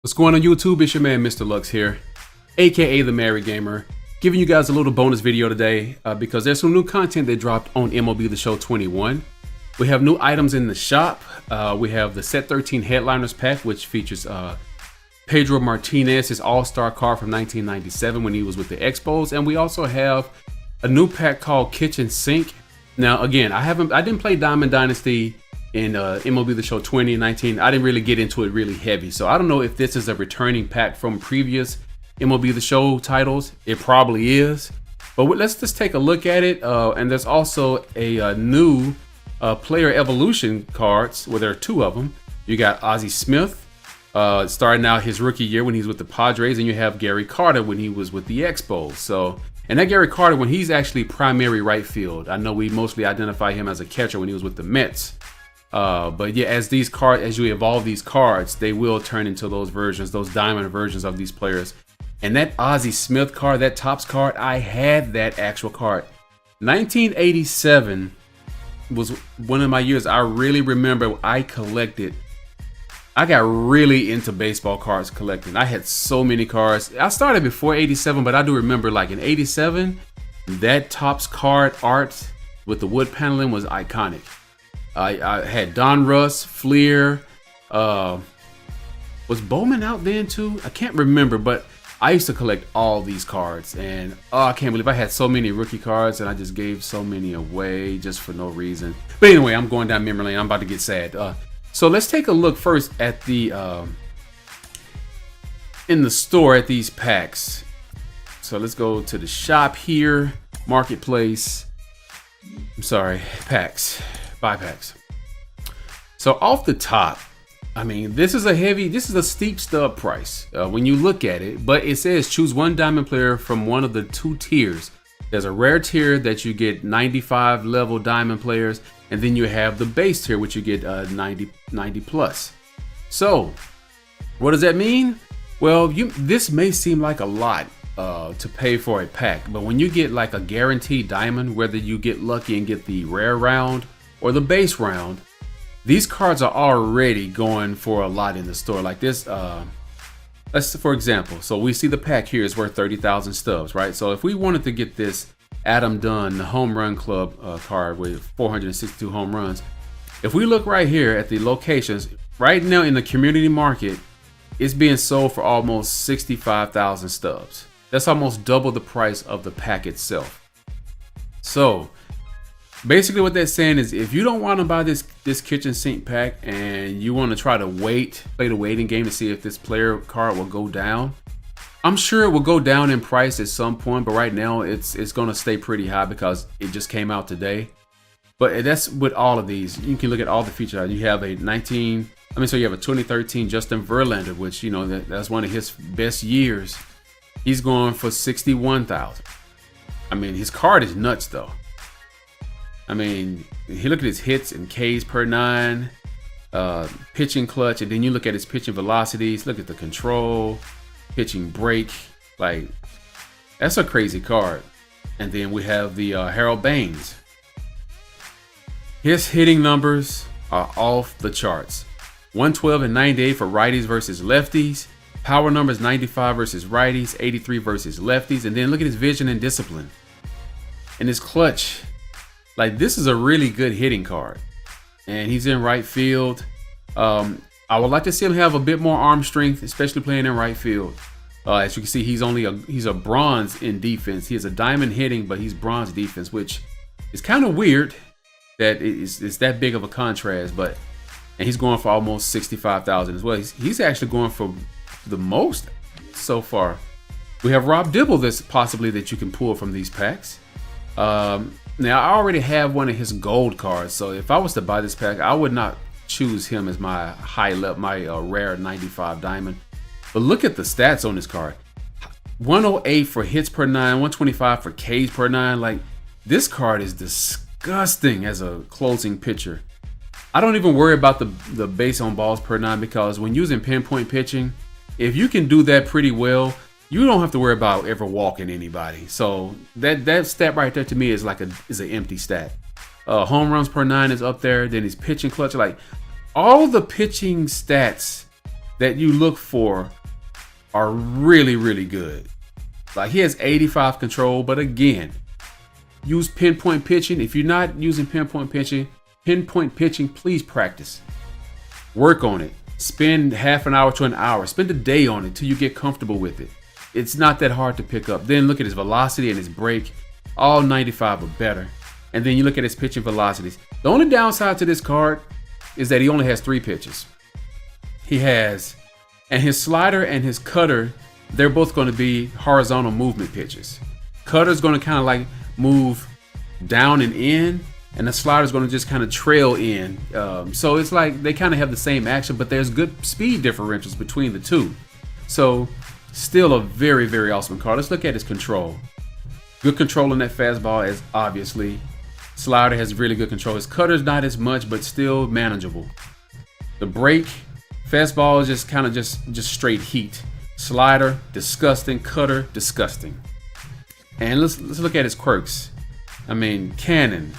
What's going on YouTube? It's your man Mr. Lux here, aka the Married Gamer, giving you guys a little bonus video today because there's some new content that dropped on MLB The Show 21. We have new items in the shop. We have the Set 13 Headliners pack, which features Pedro Martinez, his all-star card from 1997 when he was with the Expos, and we also have a new pack called Kitchen Sink. Now again, I didn't play Diamond Dynasty in MLB The Show 2019. I didn't really get into it really heavy, so I don't know if this is a returning pack from previous MLB The Show titles. It probably is, but let's just take a look at it. And there's also a new player evolution cards. Well, there are two of them. You got Ozzy Smith starting out his rookie year when he's with the Padres, and you have Gary Carter when he was with the Expos. So, and that Gary Carter, when he's actually primary right field. I know we mostly identify him as a catcher when he was with the Mets. But yeah, as you evolve these cards, they will turn into those versions, those diamond versions of these players. And that Ozzy Smith card, that Topps card, I had that actual card. 1987 was one of my years I really remember I collected. I got really into baseball cards collecting. I had so many cards. I started before 87, but I do remember like in 87, that Topps card art with the wood paneling was iconic. I had Don Russ, Fleer, was Bowman out then too? I can't remember, but I used to collect all these cards, and I can't believe I had so many rookie cards, and I just gave so many away just for no reason. But anyway, I'm going down memory lane. I'm about to get sad. So let's take a look first at the in the store at these packs. So let's go to the shop here, marketplace. I'm sorry, packs. Buy packs. So off the top, I mean, this is a steep stub price when you look at it, but it says choose one diamond player from one of the two tiers. There's a rare tier that you get 95 level diamond players, and then you have the base tier, which you get 90 plus. So what does that mean? Well, this may seem like a lot to pay for a pack, but when you get like a guaranteed diamond, whether you get lucky and get the rare round or the base round, these cards are already going for a lot in the store. Like this, let's for example, so we see the pack here is worth 30,000 stubs, right? So if we wanted to get this Adam Dunn, the home run club card with 462 home runs, if we look right here at the locations, right now in the community market, it's being sold for almost 65,000 stubs. That's almost double the price of the pack itself. So basically what that's saying is if you don't want to buy this kitchen sink pack and you want to try to play the waiting game to see if this player card will go down, I'm sure it will go down in price at some point, but right now it's going to stay pretty high because it just came out today. But that's with all of these. You can look at all the features. You have a 2013 Justin Verlander, which, you know, that's one of his best years. He's going for 61,000. I mean, his card is nuts though. I mean, you look at his hits and Ks per 9, pitching clutch, and then you look at his pitching velocities, look at the control, pitching break. Like, that's a crazy card. And then we have the Harold Baines. His hitting numbers are off the charts. 112 and 98 for righties versus lefties. Power numbers 95 versus righties, 83 versus lefties. And then look at his vision and discipline. And his clutch. Like, this is a really good hitting card, and he's in right field. I would like to see him have a bit more arm strength, especially playing in right field. As you can see, he's a bronze in defense. He has a diamond hitting, but he's bronze defense, which is kind of weird that it's that big of a contrast. And he's going for almost 65,000 as well. He's actually going for the most so far. We have Rob Dibble that you can pull from these packs. Now, I already have one of his gold cards, so if I was to buy this pack, I would not choose him as my rare 95 diamond. But look at the stats on this card. 108 for hits per 9, 125 for Ks per 9. Like, this card is disgusting as a closing pitcher. I don't even worry about the base on balls per 9 because when using pinpoint pitching, if you can do that pretty well, you don't have to worry about ever walking anybody. So that stat right there to me is an empty stat. Home runs per 9 is up there. Then his pitching clutch, like all the pitching stats that you look for are really, really good. Like he has 85 control, but again, use pinpoint pitching. If you're not using pinpoint pitching, please practice. Work on it. Spend half an hour to an hour. Spend a day on it till you get comfortable with it. It's not that hard to pick up. Then look at his velocity and his break. All 95 or better. And then you look at his pitching velocities. The only downside to this card is that he only has 3 pitches. And his slider and his cutter, they're both going to be horizontal movement pitches. Cutter's going to kind of like move down and in, and the slider's going to just kind of trail in. So it's like they kind of have the same action, but there's good speed differentials between the two. So still a very, very awesome card. Let's look at his control. Good control in that fastball, as obviously. Slider has really good control. His cutter's not as much, but still manageable. The break, fastball is just kind of just straight heat. Slider, disgusting. Cutter, disgusting. And let's look at his quirks. I mean, cannon,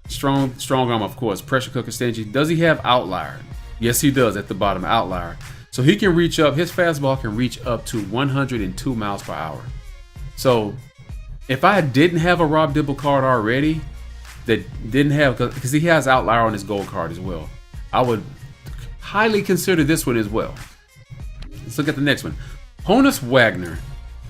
strong arm, of course. Pressure cooker, stingy. Does he have outlier? Yes, he does at the bottom, outlier. So he can reach up. His fastball can reach up to 102 miles per hour. So if I didn't have a Rob Dibble card already, that didn't have, because he has outlier on his gold card as well, I would highly consider this one as well. Let's look at the next one. Honus Wagner.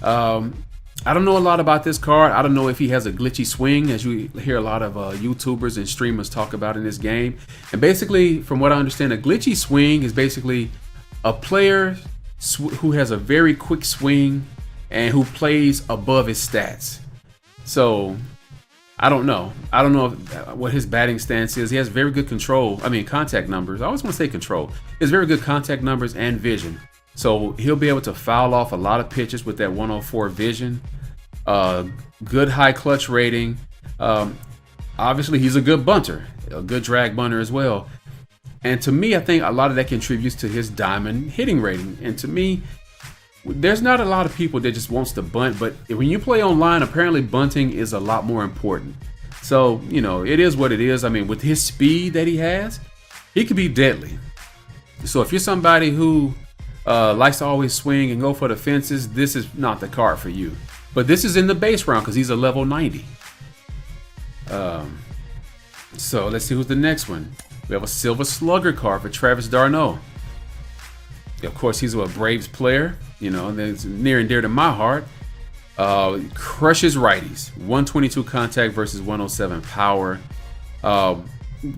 I don't know a lot about this card. I don't know if he has a glitchy swing, as you hear a lot of YouTubers and streamers talk about in this game. And basically, from what I understand, a glitchy swing is basically a player who has a very quick swing and who plays above his stats. So I don't know. I don't know what his batting stance is. He has very good control. I mean, contact numbers. I always want to say control. He has very good contact numbers and vision. So he'll be able to foul off a lot of pitches with that 104 vision. Good high clutch rating. Obviously, he's a good bunter, a good drag bunter as well. And to me, I think a lot of that contributes to his diamond hitting rating. And to me, there's not a lot of people that just wants to bunt, but when you play online, apparently bunting is a lot more important. So, you know, it is what it is. I mean, with his speed that he has, he could be deadly. So if you're somebody who likes to always swing and go for the fences, this is not the card for you. But this is in the base round because he's a level 90. So let's see who's the next one. We have a Silver Slugger card for Travis d'Arnaud. Of course, he's a Braves player, you know, that's near and dear to my heart. Crushes righties. 122 contact versus 107 power.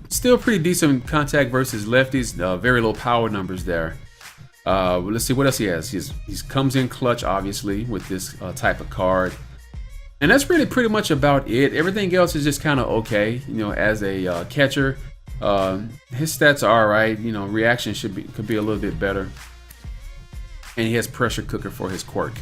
Still pretty decent contact versus lefties. Very low power numbers there. Let's see what else he has. He comes in clutch, obviously, with this type of card. And that's really pretty much about it. Everything else is just kind of okay. You know, as a catcher, his stats are all right. You know, reaction could be a little bit better. And he has pressure cooker for his quirk.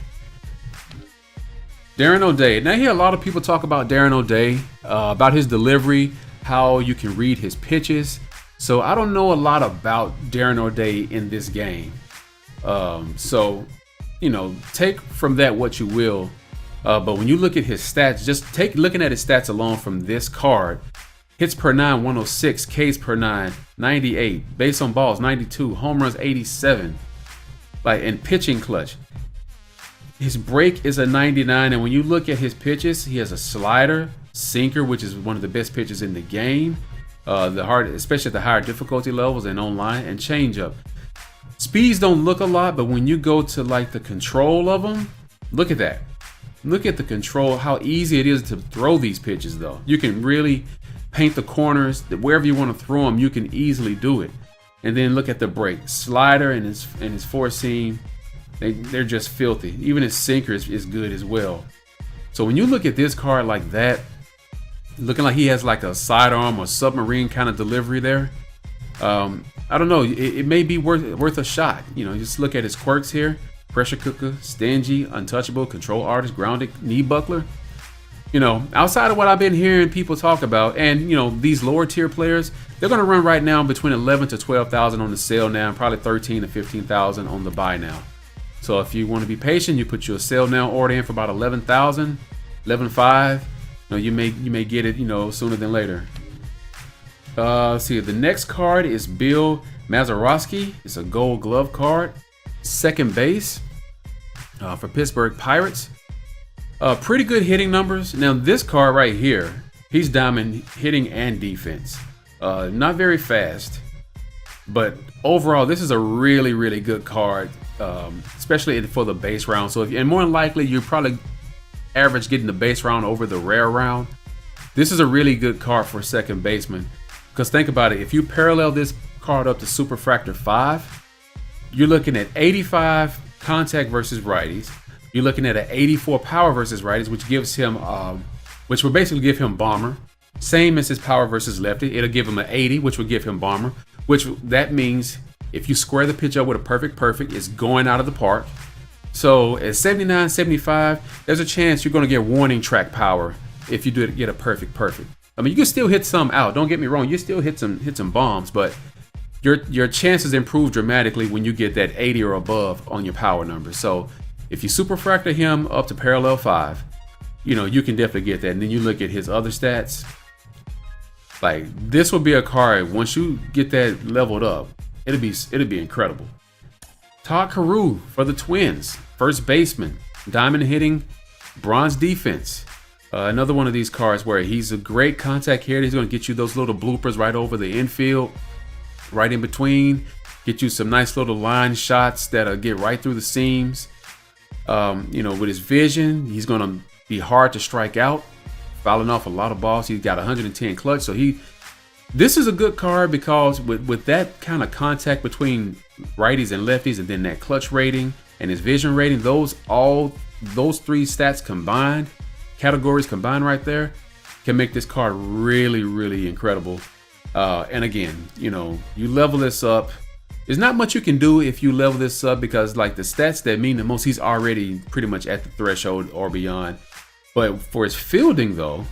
Darren O'Day. Now, I hear a lot of people talk about Darren O'Day, about his delivery, how you can read his pitches. So I don't know a lot about Darren O'Day in this game. So, you know, take from that what you will. But when you look at his stats, just looking at his stats alone from this card. Hits per 9, 106. Ks per 9, 98. Base on balls, 92. Home runs, 87. Like, in pitching clutch. His break is a 99. And when you look at his pitches, he has a slider, sinker, which is one of the best pitches in the game. Especially at the higher difficulty levels and online, and changeup. Speeds don't look a lot, but when you go to like the control of them, look at that. Look at the control, how easy it is to throw these pitches though. You can really paint the corners, wherever you want to throw them, you can easily do it. And then look at the break. Slider and his four seam, they're just filthy. Even his sinker is good as well. So when you look at this card like that, looking like he has like a sidearm or submarine kind of delivery there. I don't know. It may be worth a shot. You know, just look at his quirks here. Pressure cooker, stingy, untouchable, control artist, grounded, knee buckler. You know, outside of what I've been hearing people talk about, and you know, these lower tier players, they're going to run right now between 11 to 12,000 on the sale now, and probably 13 to 15,000 on the buy now. So if you want to be patient, you put your sale now order in for about 11,000, 11.5. You know, you may get it, you know, sooner than later. Let's see, the next card is Bill Mazeroski is a Gold Glove card. Second base for Pittsburgh Pirates. Pretty good hitting numbers. Now this card right here, he's diamond hitting and defense. Not very fast, but overall this is a really, really good card, especially for the base round. So and more than likely you're probably average getting the base round over the rare round. This is a really good card for second baseman, because think about it, if you parallel this card up to Superfractor 5, you're looking at 85 contact versus righties. You're looking at an 84 power versus righties, which gives him, which will basically give him bomber. Same as his power versus lefty. It'll give him an 80, which will give him bomber. Which that means if you square the pitch up with a perfect, it's going out of the park. So at 79, 75, there's a chance you're going to get warning track power if you get a perfect. I mean, you can still hit some out. Don't get me wrong. You still hit some bombs, but your chances improve dramatically when you get that 80 or above on your power number. So if you superfractor him up to parallel 5, you can definitely get that. And then you look at his other stats. Like, this will be a card, once you get that leveled up, it'll be incredible. Todd Carew for the Twins, first baseman, diamond hitting, bronze defense. Another one of these cards where he's a great contact hitter. He's going to get you those little bloopers right over the infield, right in between, get you some nice little line shots that'll get right through the seams. With his vision, he's going to be hard to strike out, fouling off a lot of balls. He's got 110 clutch, so this is a good card because with that kind of contact between righties and lefties, and then that clutch rating and his vision rating, those three stats categories combined right there, can make this card really, really incredible. And again, you level this up. There's not much you can do if you level this up, because like the stats that mean the most, he's already pretty much at the threshold or beyond. But for his fielding though,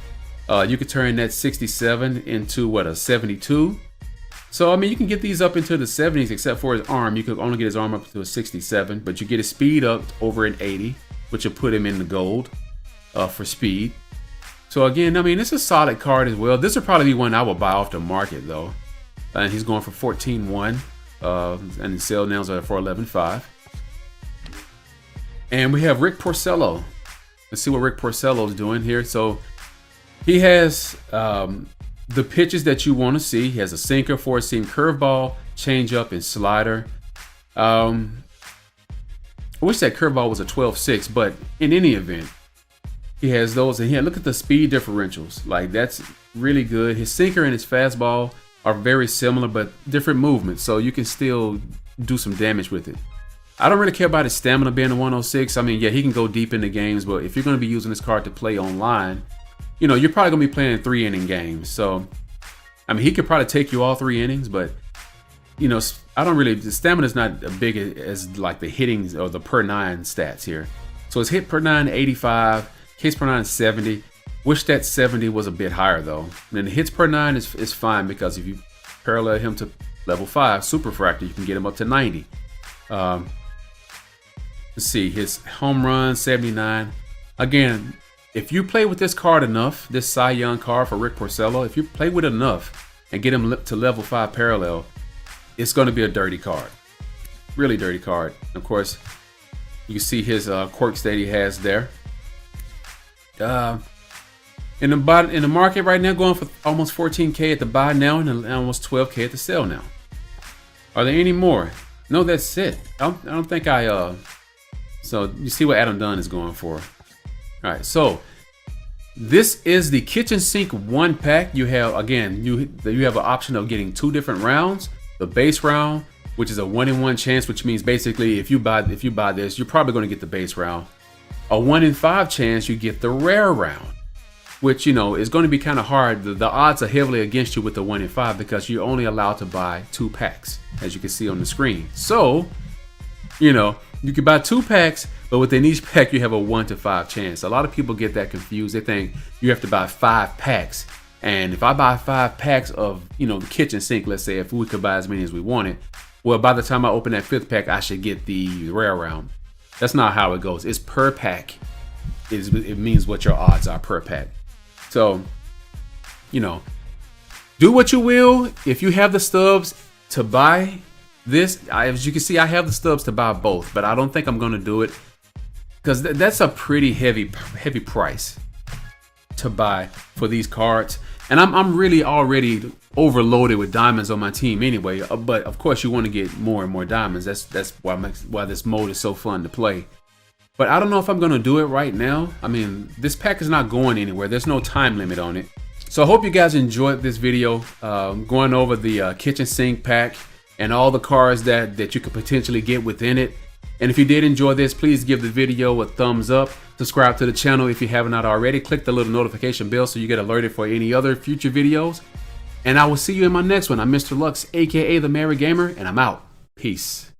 you could turn that 67 into a 72. So I mean, you can get these up into the 70s, except for his arm. You could only get his arm up to a 67, but you get his speed up over an 80, which will put him in the gold for speed. So again, I mean, it's a solid card as well. This will probably be one I will buy off the market though. And he's going for 14.1, and the sale nails are for 11.5. And we have Rick Porcello. Let's see what Rick Porcello is doing here. So he has the pitches that you want to see. He has a sinker, four-seam curveball, changeup, and slider. I wish that curveball was a 12.6, but in any event, he has those. And here, look at the speed differentials. Like, that's really good. His sinker and his fastball are very similar, but different movements, so you can still do some damage with it. I don't really care about his stamina being a 106. I mean, yeah, he can go deep into games, but if you're going to be using this card to play online, you're probably going to be playing 3-inning games. So, I mean, he could probably take you all 3 innings, but, the stamina is not as big as like the hitting or the per 9 stats here. So his hit per 9, 85, Ks per 9 is 70. Wish that 70 was a bit higher though. And then the hits per 9 is fine, because if you parallel him to level 5 Superfractor, you can get him up to 90. Let's see, his home run 79. Again, if you play with this card enough, this Cy Young card for Rick Porcello, if you play with it enough and get him to level 5 parallel, it's going to be a dirty card. Really dirty card. Of course, you see his quirks that he has there. In the market right now, going for almost 14K at the buy now and almost 12K at the sell now. Are there any more? No, that's it. I don't think so you see what Adam Dunn is going for. All right, so this is the kitchen sink 1-pack. You have, again, you have an option of getting 2 different rounds. The base round, which is a 1-in-1 chance, which means basically if you buy this, you're probably going to get the base round. A 1-in-5 chance, you get the rare round, which is going to be kind of hard. The odds are heavily against you with the 1-in-5 because you're only allowed to buy 2 packs, as you can see on the screen. So, you can buy 2 packs, but within each pack you have a 1 to 5 chance. A lot of people get that confused. They think you have to buy 5 packs. And if I buy 5 packs of, the kitchen sink, let's say, if we could buy as many as we wanted, well, by the time I open that 5th pack, I should get the rare round. That's not how it goes. It's per pack. It means what your odds are per pack. So, do what you will. If you have the stubs, to buy this, as you can see, I have the stubs to buy both, but I don't think I'm gonna do it because that's a pretty heavy price to buy for these cards. And I'm really already overloaded with diamonds on my team anyway. But of course, you want to get more and more diamonds. That's why this mode is so fun to play. But I don't know if I'm gonna do it right now. I mean, this pack is not going anywhere. There's no time limit on it. So I hope you guys enjoyed this video, going over the kitchen sink pack and all the cards that you could potentially get within it. And if you did enjoy this, please give the video a thumbs up. Subscribe to the channel if you have not already. Click the little notification bell so you get alerted for any other future videos. And I will see you in my next one. I'm Mr. Lux, aka The Merry Gamer, and I'm out. Peace.